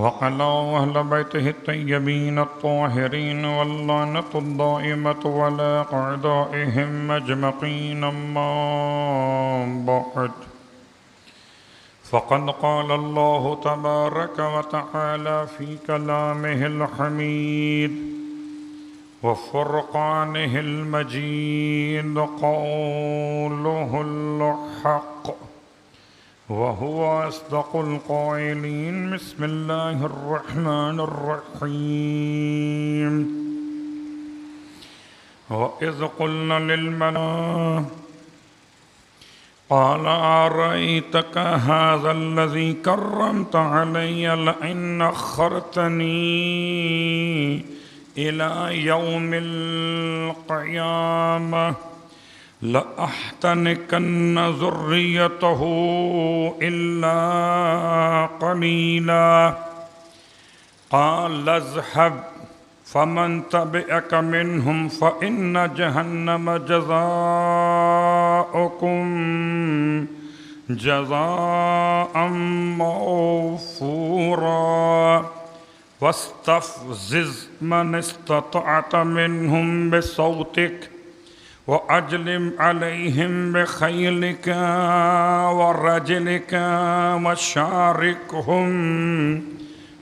وعلى أهل بيته الطيبين الطاهرين واللعنة الدائمة على أعدائهم أجمعين. أما بعد، فقد قال الله تبارك وتعالى في كلامه الحميد وفرقانه المجيد قوله الحق وهو أصدق القائلين. بسم الله الرحمن الرحيم. وإذ قلنا للملائكة قال أرأيتك هذا الذي كرمت علي لئن أخرتني إلى يوم القيامة لأحتنكن ذريته إلا قليلا. قال اذهب فمن تبعك منهم فإن جهنم جزاؤكم جزاء موفورا. واستفزز من استطعت منهم بصوتك وأجلب عليهم بخيلك ورجلك وشاركهم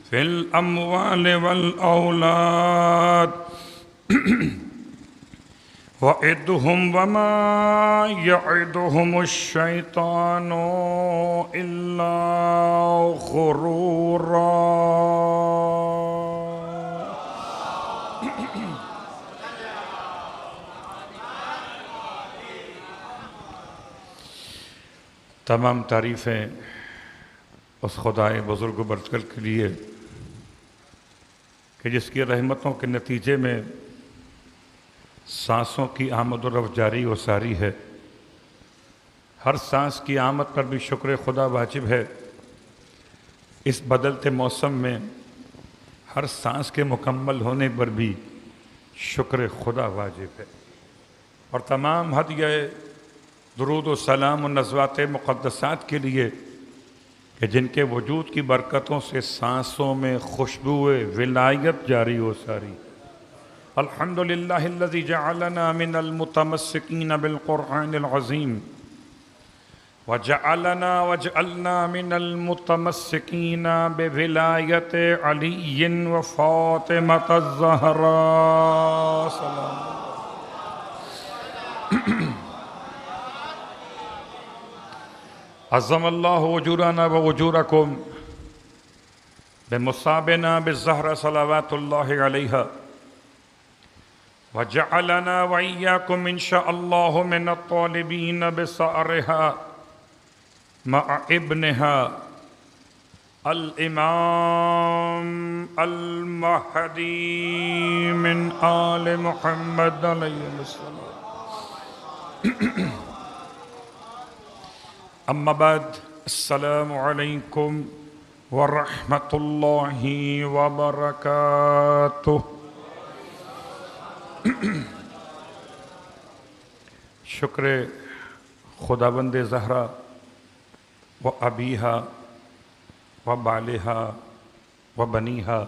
في الأموال والأولاد وعدهم وما يعدهم الشيطان إلا غرورا. تمام تعریفیں اس خدائے بزرگ و برتر کے لیے کہ جس کی رحمتوں کے نتیجے میں سانسوں کی آمد و رفت جاری و ساری ہے. ہر سانس کی آمد پر بھی شکر خدا واجب ہے. اس بدلتے موسم میں ہر سانس کے مکمل ہونے پر بھی شکر خدا واجب ہے. اور تمام ہدیہ درود و سلام و نزوات مقدسات کے لیے کہ جن کے وجود کی برکتوں سے سانسوں میں خوشبو ولایت جاری و ساری. الحمدللہ الذی جعلنا من المتمسکین بالقرآن العظیم وجعلنا من المتمسکین بولایت علی و فاطمة الزہراء. سلام عظم اللہ اجورنا و اجورکم بمصابنا بالزہرہ صلوات اللہ علیہا وجعلنا وإياكم إن شاء الله من الطالبين بثأرها مع ابنها الإمام المهدي من آل محمد علیہ السلام. اما بعد، السلام علیکم ورحمۃ اللہ وبرکاتہ. شکر خداوند زہرا و ابیہا و بالہا و بنیہا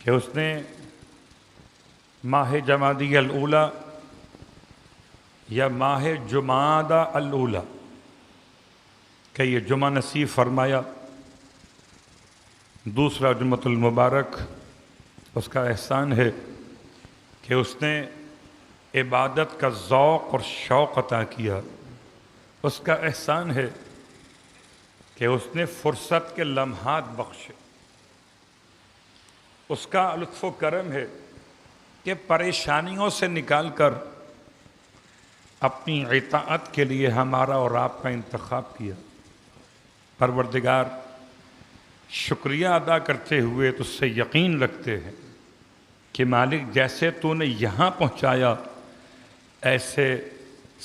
کہ اس نے ماہ جمادی الاولی یا ماہ جمادہ الاولی کہ یہ جمعہ نصیب فرمایا. دوسرا جمعۃ المبارک اس کا احسان ہے کہ اس نے عبادت کا ذوق اور شوق عطا کیا. اس کا احسان ہے کہ اس نے فرصت کے لمحات بخشے. اس کا لطف و کرم ہے کہ پریشانیوں سے نکال کر اپنی اطاعت کے لیے ہمارا اور آپ کا انتخاب کیا. پروردگار، شکریہ ادا کرتے ہوئے تجھ سے یقین رکھتے ہیں کہ مالک جیسے تو نے یہاں پہنچایا ایسے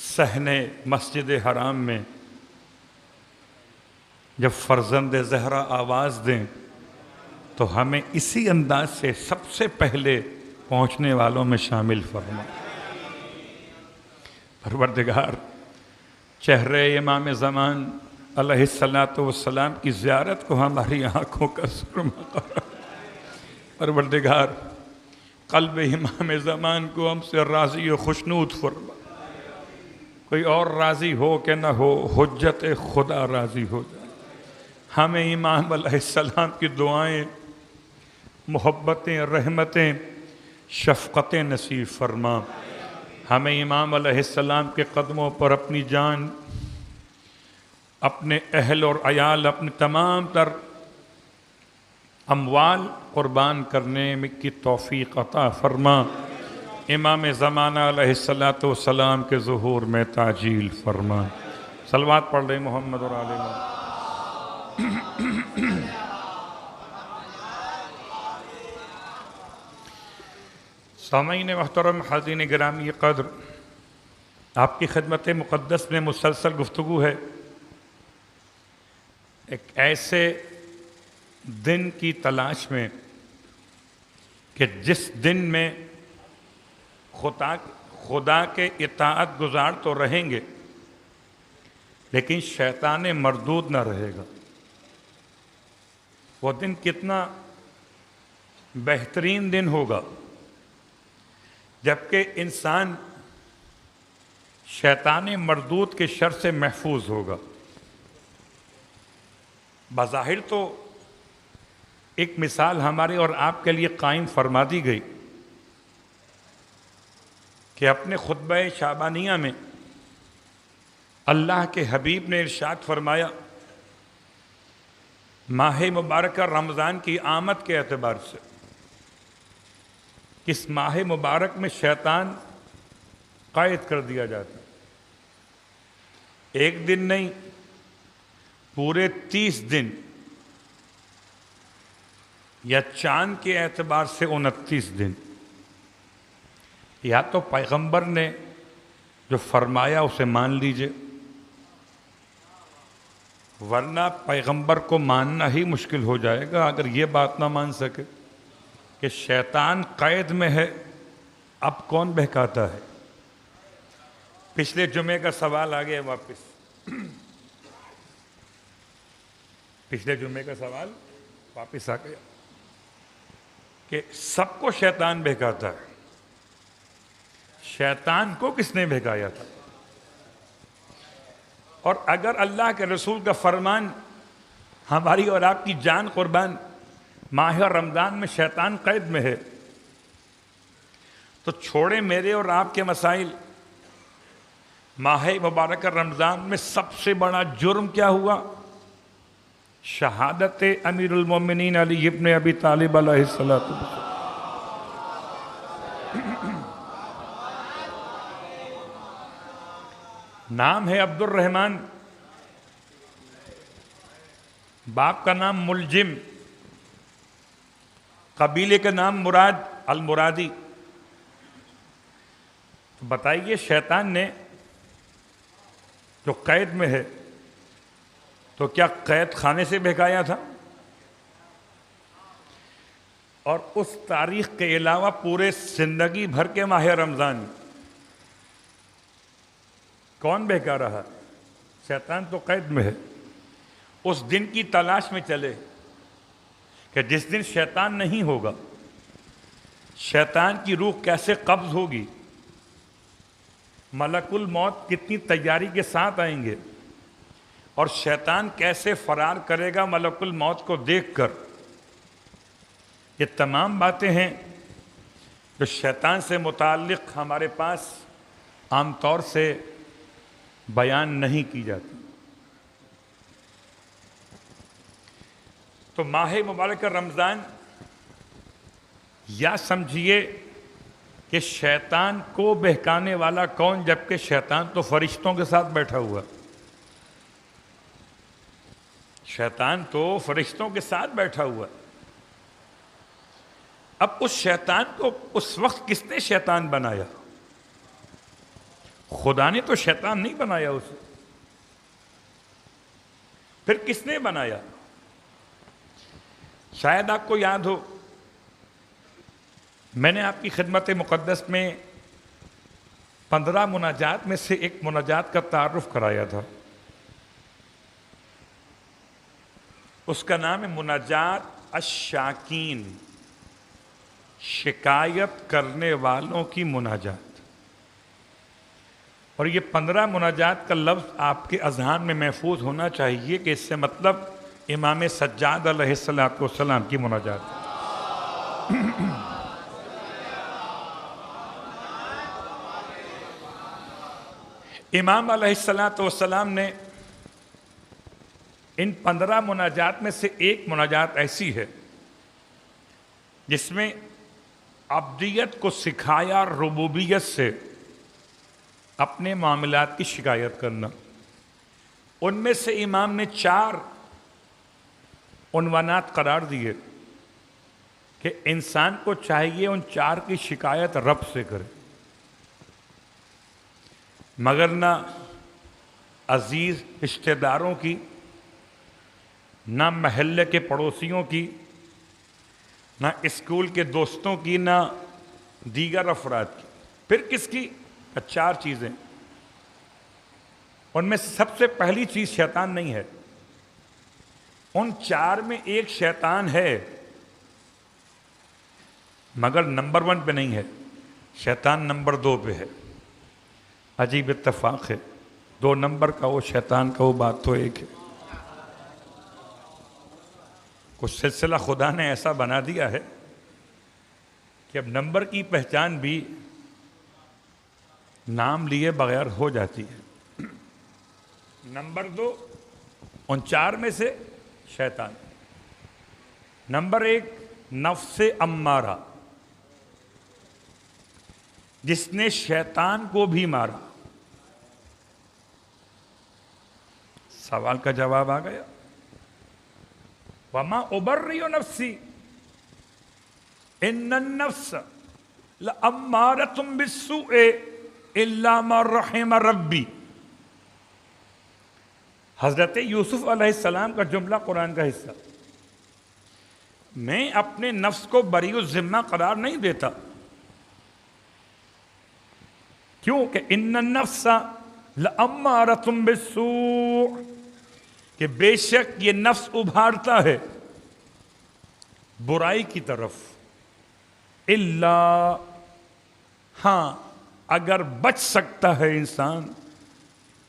صحن مسجد حرام میں جب فرزند زہرا آواز دیں تو ہمیں اسی انداز سے سب سے پہلے پہنچنے والوں میں شامل فرما. پروردگار، چہرے امام زمان علیہ الصلاۃ والسلام کی زیارت کو ہماری آنکھوں کا سرما قرار۔ پروردگار قلب امام زمان کو ہم سے راضی و خوشنود فرما، کوئی اور راضی ہو کہ نہ ہو، حجت خدا راضی ہو جائے۔ ہمیں امام علیہ السلام کی دعائیں، محبتیں، رحمتیں، شفقتیں نصیب فرما۔ ہمیں امام علیہ السلام کے قدموں پر اپنی جان، اپنے اہل اور عیال، اپنے تمام تر اموال قربان کرنے میں کی توفیق عطا فرما۔ امام زمانہ علیہ السلام کے ظہور میں تعجیل فرما۔ صلوات پڑھ لیں محمد اور آل محمد۔ سامعین محترم، حاضرین گرامی قدر، آپ کی خدمت مقدس میں مسلسل گفتگو ہے ایک ایسے دن کی تلاش میں کہ جس دن میں خدا کے اطاعت گزار تو رہیں گے لیکن شیطان مردود نہ رہے گا۔ وہ دن کتنا بہترین دن ہوگا جبکہ انسان شیطان مردود کے شر سے محفوظ ہوگا۔ بظاہر تو ایک مثال ہمارے اور آپ کے لیے قائم فرما دی گئی کہ اپنے خطبہ شعبانیہ میں اللہ کے حبیب نے ارشاد فرمایا، ماہ مبارکہ رمضان کی آمد کے اعتبار سے اس ماہ مبارک میں شیطان قید کر دیا جاتا ہے۔ ایک دن نہیں، پورے 30 دن، یا چاند کے اعتبار سے 29 دن۔ یا تو پیغمبر نے جو فرمایا اسے مان لیجئے، ورنہ پیغمبر کو ماننا ہی مشکل ہو جائے گا اگر یہ بات نہ مان سکے کہ شیطان قید میں ہے، اب کون بہکاتا ہے۔ پچھلے جمعے کا سوال آ گیا واپس، پچھلے جمعے کا سوال واپس آ گیا کہ سب کو شیطان بہکاتا ہے، شیطان کو کس نے بہکایا تھا؟ اور اگر اللہ کے رسول کا فرمان ہماری اور آپ کی جان قربان ماہ رمضان میں شیطان قید میں ہے تو چھوڑے میرے اور آپ کے مسائل، ماہ مبارکہ رمضان میں سب سے بڑا جرم کیا ہوا؟ شہادت امیر المومنین علی ابن ابی طالب علیہ السلام۔ نام ہے عبد الرحمن، باپ کا نام ملجم، قبیلے کا نام مراد المرادی۔ تو بتائیے شیطان نے جو قید میں ہے تو کیا قید خانے سے بہکایا تھا؟ اور اس تاریخ کے علاوہ پورے زندگی بھر کے ماہ رمضان کون بہکا رہا؟ شیطان تو قید میں ہے۔ اس دن کی تلاش میں چلے کہ جس دن شیطان نہیں ہوگا، شیطان کی روح کیسے قبض ہوگی، ملک الموت کتنی تیاری کے ساتھ آئیں گے، اور شیطان کیسے فرار کرے گا ملک الموت کو دیکھ کر۔ یہ تمام باتیں ہیں جو شیطان سے متعلق ہمارے پاس عام طور سے بیان نہیں کی جاتی۔ تو ماہ مبارکہ رمضان یا سمجھیے کہ شیطان کو بہکانے والا کون، جبکہ شیطان تو فرشتوں کے ساتھ بیٹھا ہوا، شیطان تو فرشتوں کے ساتھ بیٹھا ہوا۔ اب اس شیطان کو اس وقت کس نے شیطان بنایا؟ خدا نے تو شیطان نہیں بنایا اسے، پھر کس نے بنایا؟ شاید آپ کو یاد ہو، میں نے آپ کی خدمت مقدس میں 15 مناجات میں سے ایک مناجات کا تعارف کرایا تھا اس کا نام ہے مناجات الشاکین، شکایت کرنے والوں کی مناجات۔ اور یہ 15 مناجات کا لفظ آپ کے اذہان میں محفوظ ہونا چاہیے کہ اس سے مطلب امام سجاد علیہ السلام کی مناجات ہے۔ امام علیہ السلام نے ان 15 مناجات میں سے ایک مناجات ایسی ہے جس میں عبدیت کو سکھایا، ربوبیت سے اپنے معاملات کی شکایت کرنا۔ ان میں سے امام نے 4 عنوانات قرار دیے کہ انسان کو چاہیے ان 4 کی شکایت رب سے کرے، مگر نہ عزیز رشتہ داروں کی، نہ محلے کے پڑوسیوں کی، نہ اسکول کے دوستوں کی، نہ دیگر افراد کی۔ پھر کس کی؟ 4 چیزیں۔ ان میں سے سب سے پہلی چیز شیطان نہیں ہے۔ ان 4 میں ایک شیطان ہے، مگر نمبر 1 پہ نہیں ہے، شیطان نمبر 2 پہ ہے۔ عجیب اتفاق ہے، 2 نمبر کا وہ شیطان کا وہ بات تو ایک ہے۔ کچھ سلسلہ خدا نے ایسا بنا دیا ہے کہ اب نمبر کی پہچان بھی نام لیے بغیر ہو جاتی ہے۔ نمبر 2 ان 4 میں سے شیطان۔ نمبر 1 نفس امارہ، جس نے شیطان کو بھی مارا۔ سوال کا جواب آ گیا۔ وَمَا أُبَرِّئُ نَفْسِي إِنَّ النَّفْسَ لَأَمَّارَةٌ بِالسُّوءِ إِلَّا مَا رَحِمَ رَبِّي۔ حضرت یوسف علیہ السلام کا جملہ، قرآن کا حصہ۔ میں اپنے نفس کو بری الذمہ قرار نہیں دیتا، کیوں کہ ان النفس لأمارۃ بالسوء، کہ بے شک یہ نفس ابھارتا ہے برائی کی طرف۔ الا، ہاں اگر بچ سکتا ہے انسان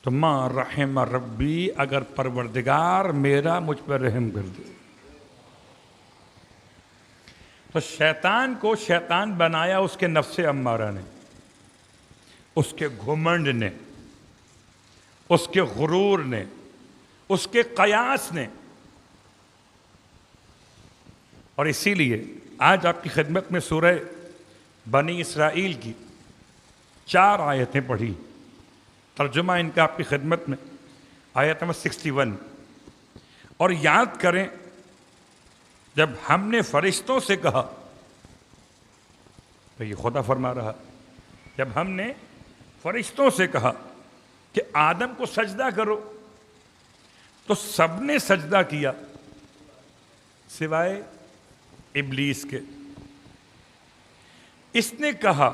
تو ما رحم ربی، اگر پروردگار میرا مجھ پر رحم کر دے۔ تو شیطان کو شیطان بنایا اس کے نفس امارہ نے، اس کے گھمنڈ نے، اس کے غرور نے، اس کے قیاس نے۔ اور اسی لیے آج آپ کی خدمت میں سورہ بنی اسرائیل کی 4 آیتیں پڑھی، ترجمہ ان کا آپ کی خدمت میں، آیت نمبر 61۔ اور یاد کریں جب ہم نے فرشتوں سے کہا، تو یہ خدا فرما رہا، جب ہم نے فرشتوں سے کہا کہ آدم کو سجدہ کرو تو سب نے سجدہ کیا سوائے ابلیس کے۔ اس نے کہا،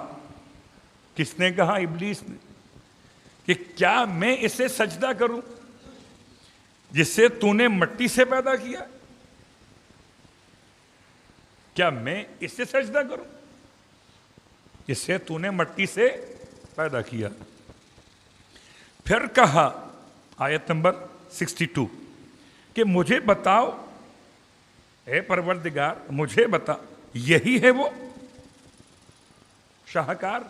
کس نے کہا؟ ابلیس نے، کہ کیا میں اسے سجدہ کروں جسے تو نے مٹی سے پیدا کیا؟ کیا میں اسے سجدہ کروں جسے تو نے مٹی سے پیدا کیا؟ پھر کہا آیت نمبر 62 کہ مجھے بتاؤ اے پروردگار، مجھے بتا یہی ہے وہ شاہکار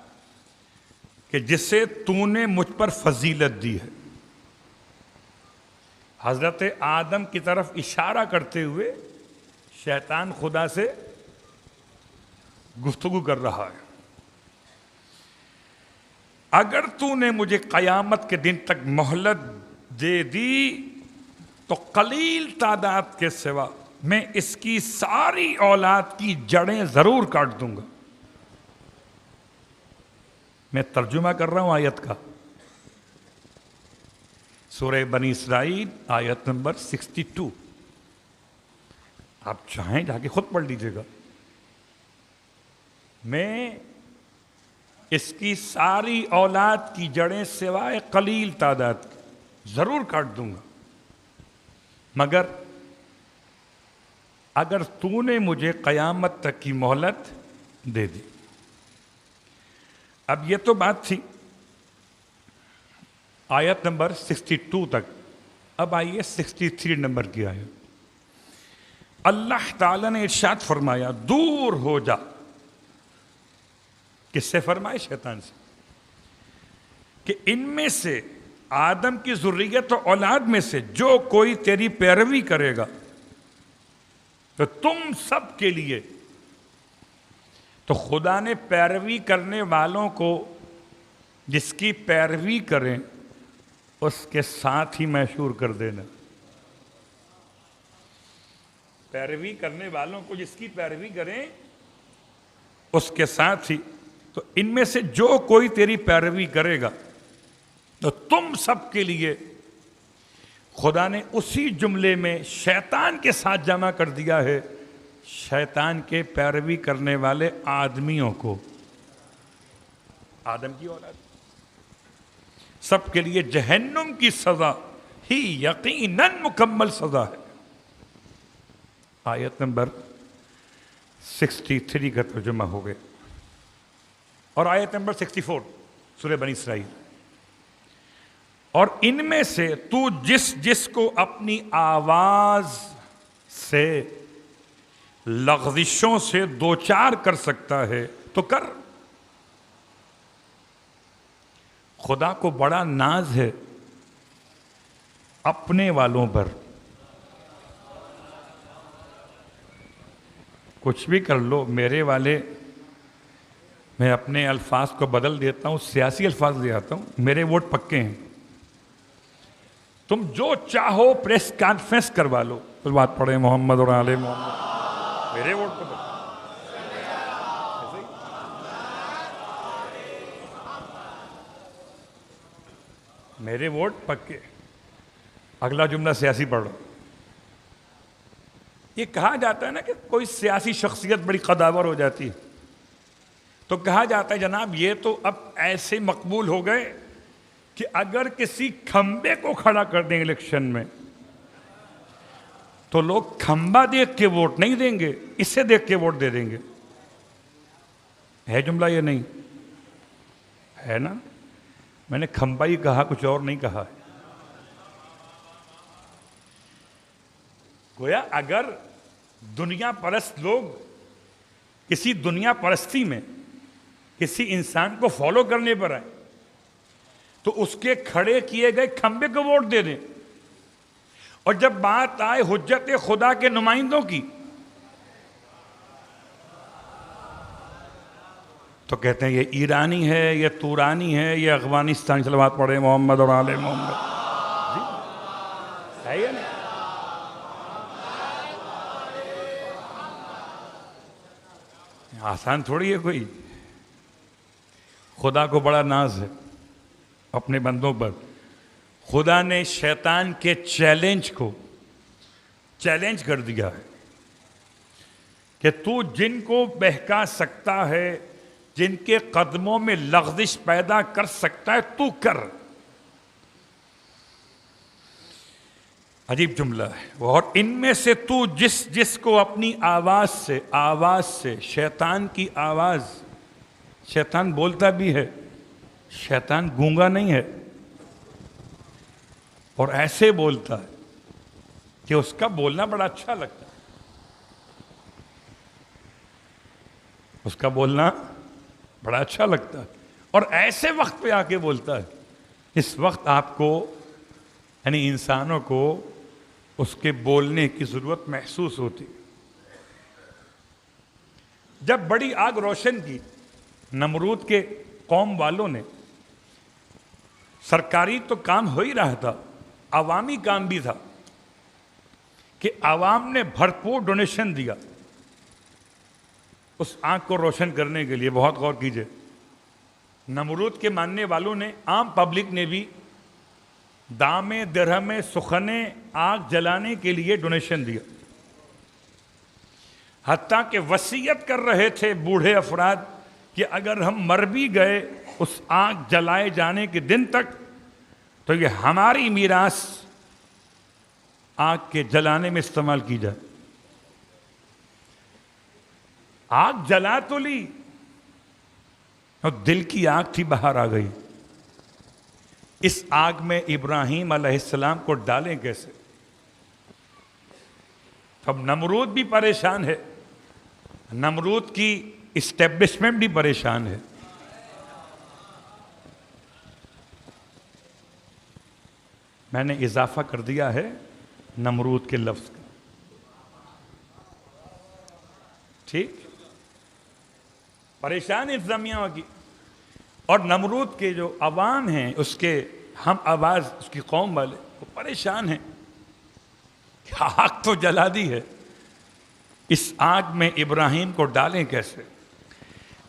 کہ جسے تو نے مجھ پر فضیلت دی ہے۔ حضرت آدم کی طرف اشارہ کرتے ہوئے شیطان خدا سے گفتگو کر رہا ہے۔ اگر تو نے مجھے قیامت کے دن تک مہلت دے دی تو قلیل تعداد کے سوا میں اس کی ساری اولاد کی جڑیں ضرور کاٹ دوں گا۔ میں ترجمہ کر رہا ہوں آیت کا، سورہ بنی اسرائیل آیت نمبر 62۔ آپ چاہیں جا کے خود پڑھ لیجئے گا۔ میں اس کی ساری اولاد کی جڑیں سوائے قلیل تعداد ضرور کاٹ دوں گا، مگر اگر تو نے مجھے قیامت تک کی مہلت دے دی. اب یہ تو بات تھی آیت نمبر 62 تک. اب آئیے 63 نمبر کی آیت. اللہ تعالیٰ نے ارشاد فرمایا دور ہو جا. کس سے فرمائے؟ شیطان سے. کہ ان میں سے آدم کی ذریت و اولاد میں سے جو کوئی تیری پیروی کرے گا تو تم سب کے لیے. تو خدا نے پیروی کرنے والوں کو جس کی پیروی کریں اس کے ساتھ ہی مشہور کر دینا. پیروی کرنے والوں کو جس کی پیروی کریں اس کے ساتھ ہی. تو ان میں سے جو کوئی تیری پیروی کرے گا تو تم سب کے لیے. خدا نے اسی جملے میں شیطان کے ساتھ جمع کر دیا ہے شیطان کے پیروی کرنے والے آدمیوں کو. آدم کی اولاد سب کے لیے جہنم کی سزا ہی یقیناً مکمل سزا ہے. آیت نمبر 63 کا ترجمہ ہو گیا. اور آیت نمبر 64 سورہ بنی اسرائیل. اور ان میں سے تو جس جس کو اپنی آواز سے لغزشوں سے دوچار کر سکتا ہے تو کر. خدا کو بڑا ناز ہے اپنے والوں پر. کچھ بھی کر لو میرے والے. میں اپنے الفاظ کو بدل دیتا ہوں, سیاسی الفاظ لے آتا ہوں. میرے ووٹ پکے ہیں. تم جو چاہو پریس کانفرنس کروا لو. تو بات پڑھے محمد اور آل محمد. میرے ووٹ پہ میرے ووٹ پکے. اگلا جملہ سیاسی پڑھ لو. یہ کہا جاتا ہے نا کہ کوئی سیاسی شخصیت بڑی قداور ہو جاتی ہے تو کہا جاتا ہے جناب یہ تو اب ایسے مقبول ہو گئے کہ اگر کسی کھمبے کو کھڑا کر دیں الیکشن میں تو لوگ کھمبا دیکھ کے ووٹ نہیں دیں گے, اسے دیکھ کے ووٹ دے دیں گے. ہے جملہ یہ نہیں ہے نا؟ میں نے کھمبا ہی کہا, کچھ اور نہیں کہا ہے. گویا اگر دنیا پرست لوگ کسی دنیا پرستی میں کسی انسان کو فالو کرنے پر آئے تو اس کے کھڑے کیے گئے کھمبے کو ووٹ دے دیں. اور جب بات آئے حجت خدا کے نمائندوں کی تو کہتے ہیں یہ ایرانی ہے, یہ تورانی ہے, یہ افغانستان. صلوات پڑھے محمد اور آل محمد. جی ہے یا نہیں؟ آسان تھوڑی ہے کوئی. خدا کو بڑا ناز ہے اپنے بندوں پر. خدا نے شیطان کے چیلنج کو چیلنج کر دیا ہے کہ تو جن کو بہکا سکتا ہے, جن کے قدموں میں لغزش پیدا کر سکتا ہے تو کر. عجیب جملہ ہے. اور ان میں سے تو جس جس کو اپنی آواز سے شیطان کی آواز. شیطان بولتا بھی ہے, شیطان گونگا نہیں ہے, اور ایسے بولتا ہے کہ اس کا بولنا بڑا اچھا لگتا ہے. اس کا بولنا بڑا اچھا لگتا ہے اور ایسے وقت پہ آ کے بولتا ہے. اس وقت آپ کو یعنی انسانوں کو اس کے بولنے کی ضرورت محسوس ہوتی. جب بڑی آگ روشن کی نمرود کے قوم والوں نے, سرکاری تو کام ہو ہی رہا تھا, عوامی کام بھی تھا کہ عوام نے بھرپور ڈونیشن دیا اس آگ کو روشن کرنے کے لیے. بہت غور کیجئے, نمرود کے ماننے والوں نے, عام پبلک نے بھی دامے درہمے سخنے آگ جلانے کے لیے ڈونیشن دیا. حتیٰ کہ وصیت کر رہے تھے بوڑھے افراد کہ اگر ہم مر بھی گئے اس آگ جلائے جانے کے دن تک تو یہ ہماری میراث آگ کے جلانے میں استعمال کی جائے. آگ جلا تو لی اور دل کی آگ تھی باہر آ گئی. اس آگ میں ابراہیم علیہ السلام کو ڈالیں کیسے؟ اب نمرود بھی پریشان ہے, نمرود کی اسٹیبلشمنٹ بھی پریشان ہے. میں نے اضافہ کر دیا ہے نمرود کے لفظ کا, ٹھیک, پریشان انتظامیہ کی. اور نمرود کے جو عوام ہیں, اس کے ہم آواز, اس کی قوم والے, وہ پریشان ہیں کہ آگ تو جلا دی ہے, اس آگ میں ابراہیم کو ڈالیں کیسے؟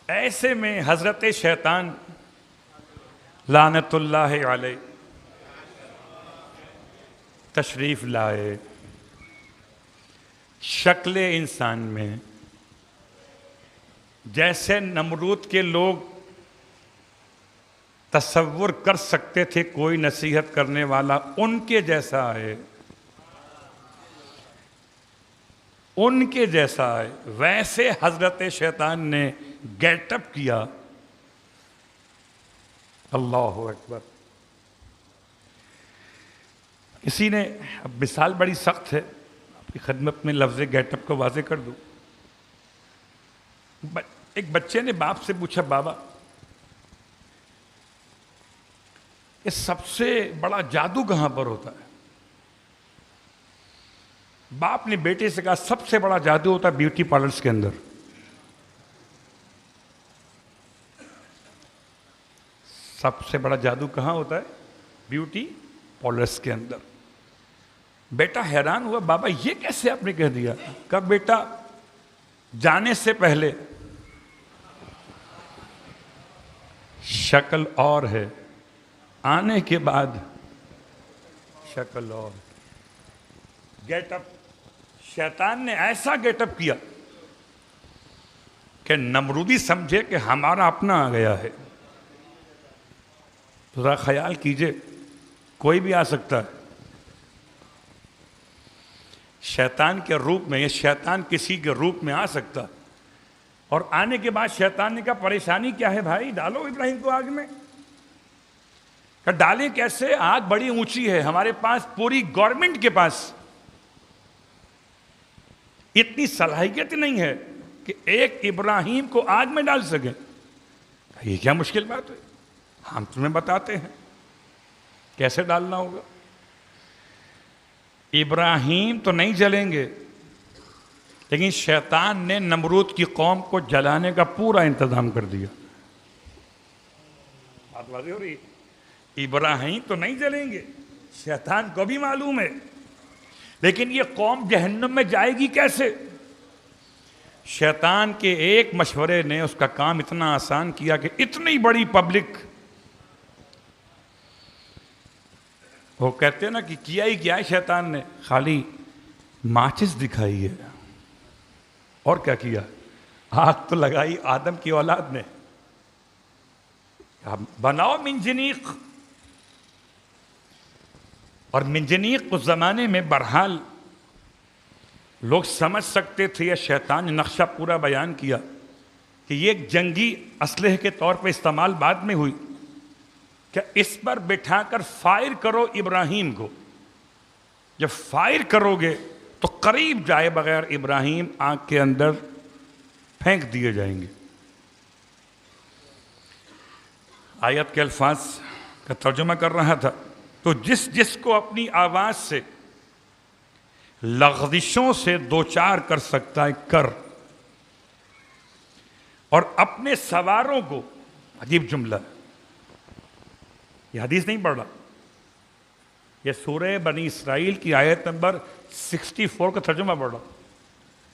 ایسے میں حضرت شیطان لعنت اللہ علیہ تشریف لائے شکل انسان میں. جیسے نمرود کے لوگ تصور کر سکتے تھے کوئی نصیحت کرنے والا ان کے جیسا ہے, ان کے جیسا ہے, ویسے حضرت شیطان نے گیٹ اپ کیا. اللہ اکبر. کسی نے, اب مثال بڑی سخت ہے, آپ کی خدمت میں لفظ گیٹ اپ کو واضح کر دوں. ایک بچے نے باپ سے پوچھا, بابا یہ سب سے بڑا جادو کہاں پر ہوتا ہے؟ باپ نے بیٹے سے کہا سب سے بڑا جادو ہوتا ہے بیوٹی پارلرز کے اندر. سب سے بڑا جادو کہاں ہوتا ہے؟ بیوٹی پارلرز کے اندر. بیٹا حیران ہوا, بابا یہ کیسے آپ نے کہہ دیا؟ کہا بیٹا جانے سے پہلے شکل اور ہے, آنے کے بعد شکل اور. گیٹ اپ, شیطان نے ایسا گیٹ اپ کیا کہ نمرودی سمجھے کہ ہمارا اپنا آ گیا ہے. ذرا خیال کیجئے, کوئی بھی آ سکتا ہے شیطان کے روپ میں, یہ شیطان کسی کے روپ میں آ سکتا. اور آنے کے بعد شیطان نے کہا پریشانی کیا ہے بھائی, ڈالو ابراہیم کو آگ میں. کہ ڈالیں کیسے؟ آگ بڑی اونچی ہے, ہمارے پاس پوری گورنمنٹ کے پاس اتنی صلاحیت نہیں ہے کہ ایک ابراہیم کو آگ میں ڈال سکیں. یہ کیا مشکل بات ہے, ہم تمہیں بتاتے ہیں کیسے ڈالنا ہوگا. ابراہیم تو نہیں جلیں گے, لیکن شیطان نے نمرود کی قوم کو جلانے کا پورا انتظام کر دیا. بات واضح ہو رہی ہے؟ ابراہیم تو نہیں جلیں گے, شیطان کو بھی معلوم ہے, لیکن یہ قوم جہنم میں جائے گی کیسے؟ شیطان کے ایک مشورے نے اس کا کام اتنا آسان کیا کہ اتنی بڑی پبلک, وہ کہتے ہیں نا کہ کیا ہی کیا ہے شیطان نے, خالی ماچس دکھائی ہے. اور کیا کیا؟ آگ تو لگائی آدم کی اولاد نے, بناؤ منجنیق. اور منجنیق اس زمانے میں بہرحال لوگ سمجھ سکتے تھے, یا شیطان نے نقشہ پورا بیان کیا کہ یہ ایک جنگی اسلحے کے طور پہ استعمال بعد میں ہوئی, کہ اس پر بٹھا کر فائر کرو ابراہیم کو. جب فائر کرو گے تو قریب جائے بغیر ابراہیم آگ کے اندر پھینک دیے جائیں گے. آیت کے الفاظ کا ترجمہ کر رہا تھا, تو جس کو اپنی آواز سے لغزشوں سے دوچار کر سکتا ہے کر, اور اپنے سواروں کو, عجیب جملہ, یہ حدیث نہیں پڑھ رہا, یہ سورہ بنی اسرائیل کی آیت نمبر 64 کا ترجمہ پڑھ رہا.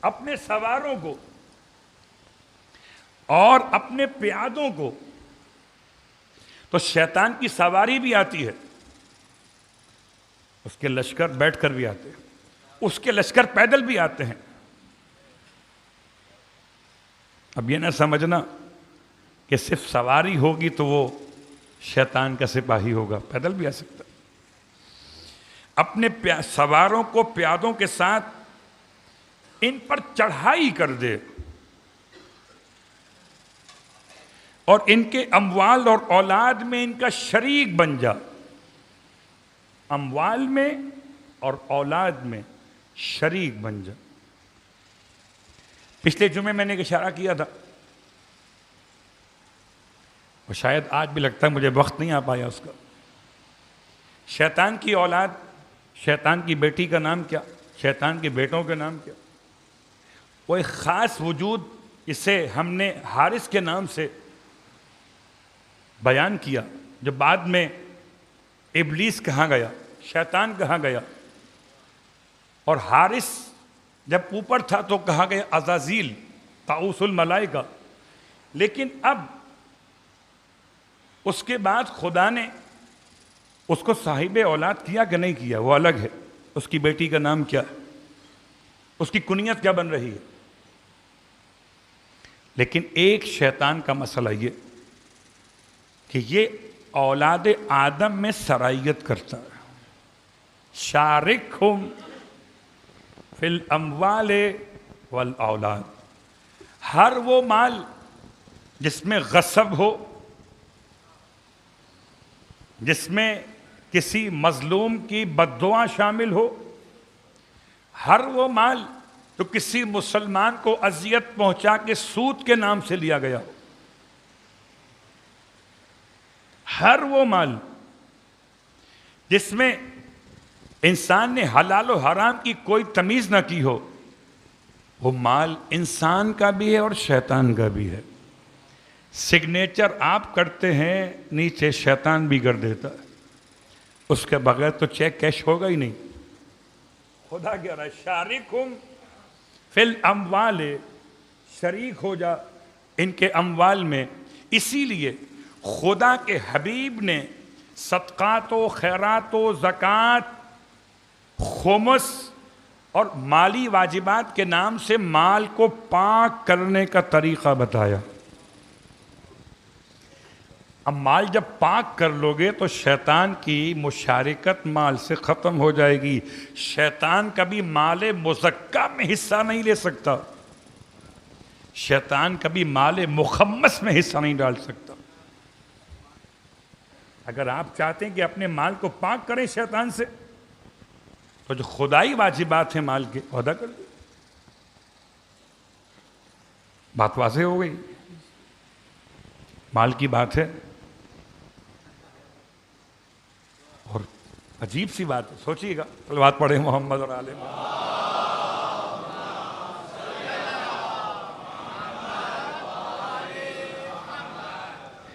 اپنے سواروں کو اور اپنے پیادوں کو, تو شیطان کی سواری بھی آتی ہے, اس کے لشکر بیٹھ کر بھی آتے ہیں, اس کے لشکر پیدل بھی آتے ہیں. اب یہ نہ سمجھنا کہ صرف سواری ہوگی تو وہ شیطان کا سپاہی ہوگا, پیدل بھی آ سکتا. اپنے سواروں کو پیادوں کے ساتھ ان پر چڑھائی کر دے, اور ان کے اموال اور اولاد میں ان کا شریک بن جا. اموال میں اور اولاد میں شریک بن جا. پچھلے جمعے میں نے ایک اشارہ کیا تھا، اور شاید آج بھی لگتا ہے مجھے وقت نہیں آ پایا اس کا. شیطان کی اولاد، شیطان کی بیٹی کا نام کیا، شیطان کے بیٹوں کے نام کیا؟ وہ ایک خاص وجود، اسے ہم نے حارث کے نام سے بیان کیا، جو بعد میں ابلیس کہا گیا، شیطان کہا گیا. اور حارث جب اوپر تھا تو کہا گیا عزازیل، طاؤس الملائکہ. لیکن اب اس کے بعد خدا نے اس کو صاحب اولاد کیا کہ نہیں کیا، وہ الگ ہے. اس کی بیٹی کا نام کیا ہے، اس کی کنیت کیا بن رہی ہے. لیکن ایک شیطان کا مسئلہ یہ کہ یہ اولاد آدم میں سرائیت کرتا ہے. شارکہم فی الاموال والاولاد. ہر وہ مال جس میں غصب ہو، جس میں کسی مظلوم کی بد دعا شامل ہو، ہر وہ مال جو کسی مسلمان کو اذیت پہنچا کے سود کے نام سے لیا گیا ہو، ہر وہ مال جس میں انسان نے حلال و حرام کی کوئی تمیز نہ کی ہو، وہ مال انسان کا بھی ہے اور شیطان کا بھی ہے. سگنیچر آپ کرتے ہیں، نیچے شیطان بھی کر دیتا ہے. اس کے بغیر تو چیک کیش ہوگا ہی نہیں. خدا کہہ رہا ہے شارکہم فی الاموال، شریک ہو جا ان کے اموال میں. اسی لیے خدا کے حبیب نے صدقات و خیرات و زکوٰۃ، خمس اور مالی واجبات کے نام سے مال کو پاک کرنے کا طریقہ بتایا. اب مال جب پاک کر لو گے تو شیطان کی مشارکت مال سے ختم ہو جائے گی. شیطان کبھی مال مزکا میں حصہ نہیں لے سکتا، شیطان کبھی مال مخمس میں حصہ نہیں ڈال سکتا. اگر آپ چاہتے ہیں کہ اپنے مال کو پاک کریں شیطان سے، تو جو خدائی واجبات ہیں مال کے ادا کر لیں. بات واضح ہو گئی. مال کی بات ہے، اور عجیب سی بات ہے. سوچیے گا، صلوات پڑھیں محمد اور آل محمد.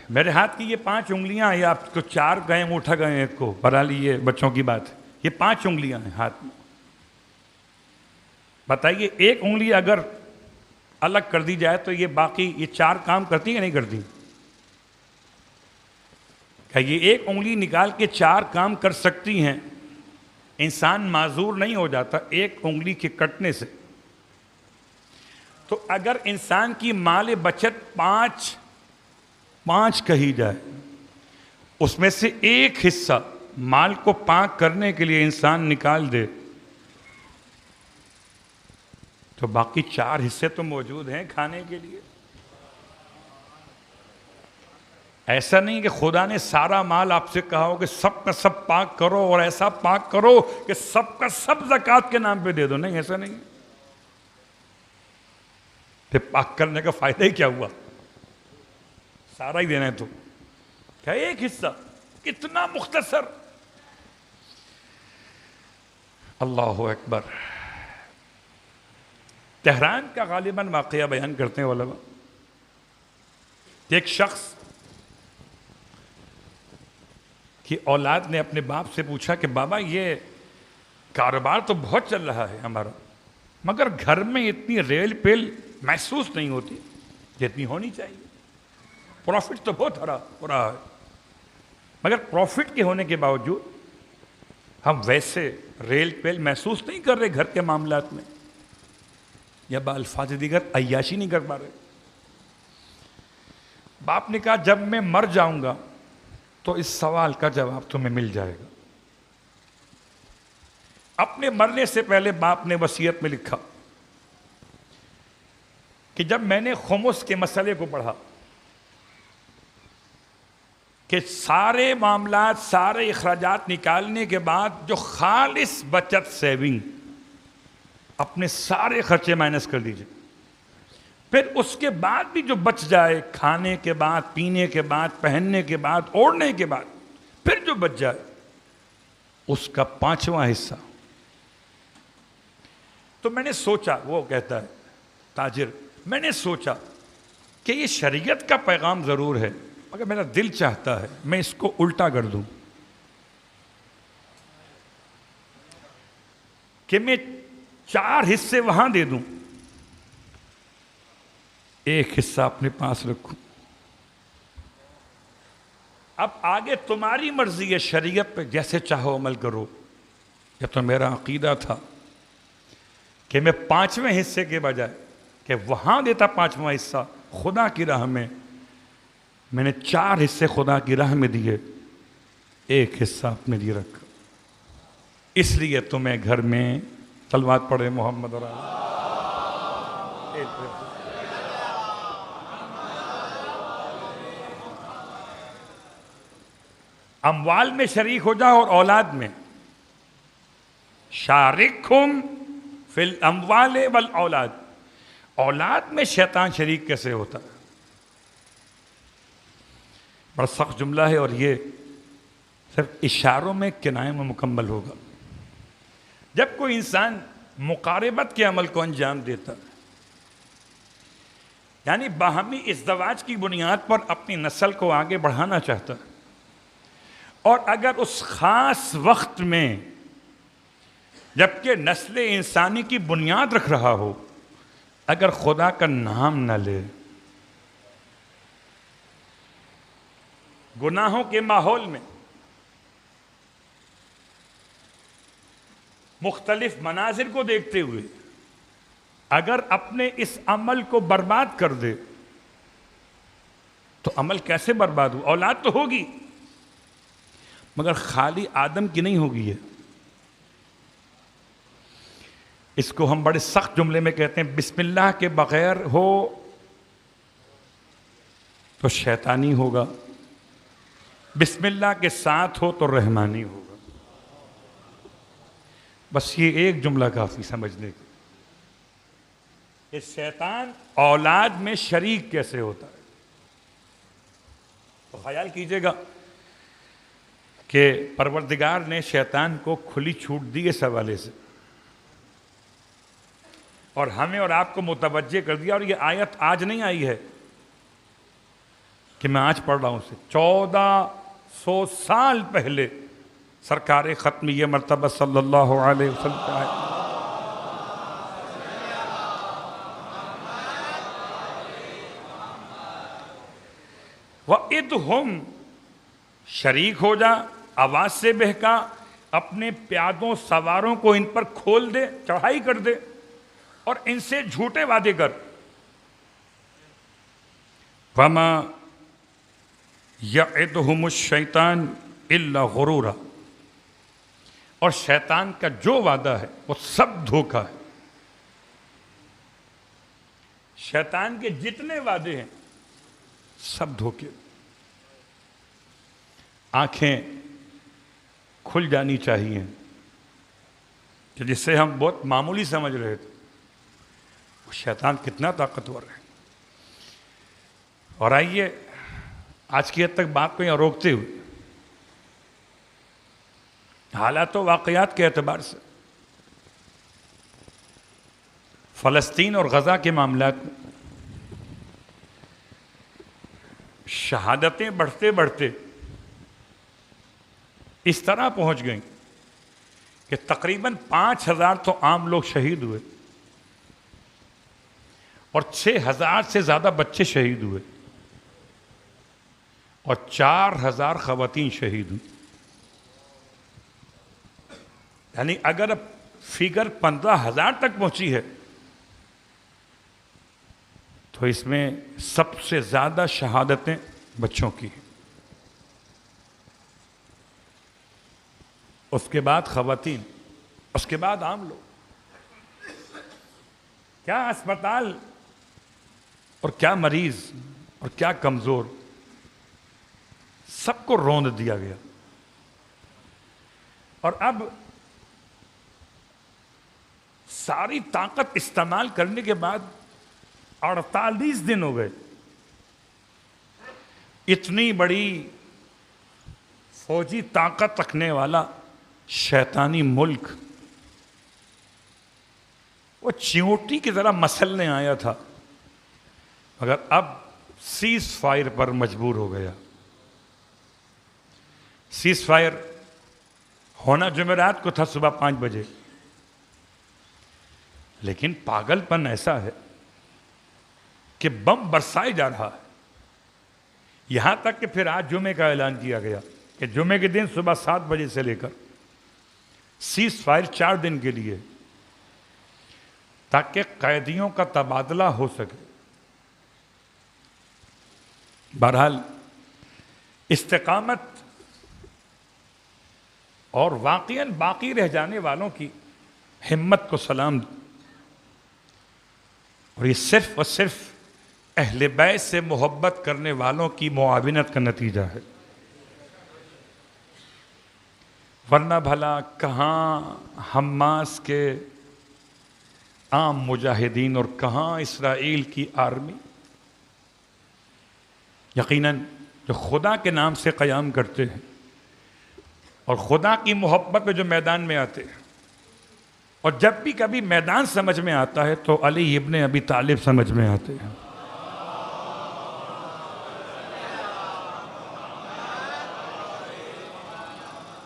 میرے ہاتھ کی یہ 5 انگلیاں، یا آپ کو 4 گئے انگوٹھا گئے ایک کو بنا لیے، بچوں کی بات ہے. یہ 5 انگلیاں ہیں ہاتھ میں. بتائیے ایک انگلی اگر الگ کر دی جائے تو یہ باقی یہ 4 کام کرتی یا نہیں کرتی؟ کہ یہ ایک انگلی نکال کے 4 کام کر سکتی ہیں. انسان معذور نہیں ہو جاتا ایک انگلی کے کٹنے سے. تو اگر انسان کی مال بچت 5 کہی جائے، اس میں سے ایک حصہ مال کو پاک کرنے کے لیے انسان نکال دے، تو باقی 4 حصے تو موجود ہیں کھانے کے لیے. ایسا نہیں کہ خدا نے سارا مال آپ سے کہا ہو کہ سب کا سب پاک کرو، اور ایسا پاک کرو کہ سب کا سب زکوٰۃ کے نام پہ دے دو. نہیں، ایسا نہیں. پھر پاک کرنے کا فائدہ ہی کیا ہوا؟ سارا ہی دینا ہے تو کیا ایک حصہ؟ کتنا مختصر. اللہ اکبر. تہران کا غالباً واقعہ بیان کرتے ہیں علماء. ایک شخص کی اولاد نے اپنے باپ سے پوچھا کہ بابا یہ کاروبار تو بہت چل رہا ہے ہمارا، مگر گھر میں اتنی ریل پیل محسوس نہیں ہوتی جتنی ہونی چاہیے. پروفٹ تو بہت ہو رہا ہے، مگر پروفٹ کے ہونے کے باوجود ہم ویسے ریل پیل محسوس نہیں کر رہے گھر کے معاملات میں، یا بالفاظ دیگر عیاشی نہیں کر پا رہے. باپ نے کہا جب میں مر جاؤں گا تو اس سوال کا جواب تمہیں مل جائے گا. اپنے مرنے سے پہلے باپ نے وصیت میں لکھا کہ جب میں نے خمس کے مسئلے کو پڑھا کہ سارے معاملات، سارے اخراجات نکالنے کے بعد جو خالص بچت سیونگ، اپنے سارے خرچے مائنس کر دیجئے، پھر اس کے بعد بھی جو بچ جائے، کھانے کے بعد، پینے کے بعد، پہننے کے بعد، اوڑھنے کے بعد، پھر جو بچ جائے اس کا 5واں حصہ. تو میں نے سوچا، وہ کہتا ہے تاجر، میں نے سوچا کہ یہ شریعت کا پیغام ضرور ہے، مگر میرا دل چاہتا ہے میں اس کو الٹا کر دوں کہ میں 4 حصے وہاں دے دوں، 1 حصہ اپنے پاس رکھوں. اب آگے تمہاری مرضی ہے، شریعت پہ جیسے چاہو عمل کرو. یہ تو میرا عقیدہ تھا کہ میں 5ویں حصے کے بجائے کہ وہاں دیتا 5واں حصہ خدا کی راہ میں نے 4 حصے خدا کی راہ میں دیے، 1 حصہ اپنے لیے رکھا. اس لیے تمہیں گھر میں صلوات پڑھے محمد اور اموال میں شریک ہو جاؤ اور اولاد میں. شارکہم فی الاموال والاولاد. اولاد میں شیطان شریک کیسے ہوتا ہے؟ بڑا سخت جملہ ہے، اور یہ صرف اشاروں میں، کنایوں میں مکمل ہوگا. جب کوئی انسان مقاربت کے عمل کو انجام دیتا ہے، یعنی باہمی ازدواج کی بنیاد پر اپنی نسل کو آگے بڑھانا چاہتا ہے، اور اگر اس خاص وقت میں جبکہ نسل انسانی کی بنیاد رکھ رہا ہو، اگر خدا کا نام نہ لے، گناہوں کے ماحول میں مختلف مناظر کو دیکھتے ہوئے اگر اپنے اس عمل کو برباد کر دے تو عمل کیسے برباد ہو؟ اولاد تو ہوگی مگر خالی آدم کی نہیں ہوگی. ہے اس کو ہم بڑے سخت جملے میں کہتے ہیں، بسم اللہ کے بغیر ہو تو شیطانی ہوگا، بسم اللہ کے ساتھ ہو تو رحمانی ہوگا. بس یہ ایک جملہ کافی سمجھنے کے کہ شیطان اولاد میں شریک کیسے ہوتا ہے. تو خیال کیجئے گا کہ پروردگار نے شیطان کو کھلی چھوٹ دی اس حوالے سے، اور ہمیں اور آپ کو متوجہ کر دیا. اور یہ آیت آج نہیں آئی ہے کہ میں آج پڑھ رہا ہوں، اسے 1400 سال پہلے سرکار ختم یہ مرتبہ صلی اللہ علیہ وسلم کا ہے. وَإِدْهُمْ، شریک ہو جا، آواز سے بہکا، اپنے پیادوں سواروں کو ان پر کھول دے، چڑھائی کر دے، اور ان سے جھوٹے وعدے کر. وَمَا يَعِدُهُمُ الشَّيْطَانُ إِلَّا غُرُورًا، اور شیطان کا جو وعدہ ہے وہ سب دھوکہ ہے. شیطان کے جتنے وعدے ہیں سب دھوکے. آنکھیں کھل جانی چاہیے کہ جسے ہم بہت معمولی سمجھ رہے تھے، وہ شیطان کتنا طاقتور ہے. اور آئیے آج کی حد تک بات کو یہاں روکتے ہوئے حالات و واقعات کے اعتبار سے فلسطین اور غزہ کے معاملات میں شہادتیں بڑھتے بڑھتے اس طرح پہنچ گئیں کہ تقریباً 5000 تو عام لوگ شہید ہوئے اور 6000 سے زیادہ بچے شہید ہوئے اور 4000 خواتین شہید ہوئی. یعنی اگر اب فگر 15000 تک پہنچی ہے تو اس میں سب سے زیادہ شہادتیں بچوں کی ہیں، اس کے بعد خواتین، اس کے بعد عام لوگ. کیا اسپتال اور کیا مریض اور کیا کمزور، سب کو روند دیا گیا. اور اب ساری طاقت استعمال کرنے کے بعد 48 دن ہو گئے. اتنی بڑی فوجی طاقت رکھنے والا شیطانی ملک وہ چیونٹی کی طرح مسلنے آیا تھا، مگر اب سیز فائر پر مجبور ہو گیا. سیز فائر ہونا جمعرات کو تھا صبح 5 بجے، لیکن پاگل پن ایسا ہے کہ بم برسائے جا رہا ہے. یہاں تک کہ پھر آج جمعے کا اعلان کیا گیا کہ جمعے کے دن صبح 7 بجے سے لے کر سیز فائر 4 دن کے لیے، تاکہ قیدیوں کا تبادلہ ہو سکے. بہرحال استقامت اور واقعاً باقی رہ جانے والوں کی ہمت کو سلام، اور یہ صرف اور صرف اہل بیت سے محبت کرنے والوں کی معاونت کا نتیجہ ہے. ورنہ بھلا کہاں حماس کے عام مجاہدین اور کہاں اسرائیل کی آرمی. یقیناً جو خدا کے نام سے قیام کرتے ہیں اور خدا کی محبت میں جو میدان میں آتے ہیں، اور جب بھی کبھی میدان سمجھ میں آتا ہے تو علی ابن ابی طالب سمجھ میں آتے ہیں.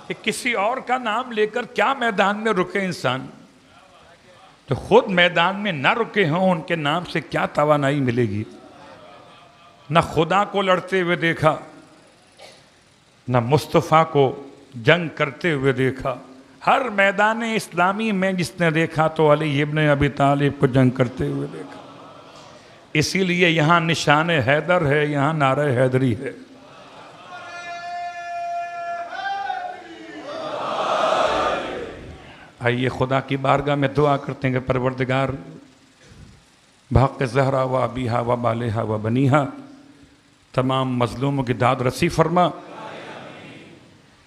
کہ کسی اور کا نام لے کر کیا میدان میں رکے انسان، تو خود میدان میں نہ رکے ہوں ان کے نام سے کیا توانائی ملے گی. نہ خدا کو لڑتے ہوئے دیکھا، نہ مصطفیٰ کو جنگ کرتے ہوئے دیکھا. ہر میدان اسلامی میں جس نے دیکھا تو علی ابن ابی طالب کو جنگ کرتے ہوئے دیکھا. اسی لیے یہاں نشان حیدر ہے، یہاں نعرہ حیدری ہے. آئیے خدا کی بارگاہ میں دعا کرتے ہیں کہ پروردگار بحق زہرا و ابیہا و بالہا و بنیہا تمام مظلوموں کی داد رسی فرما،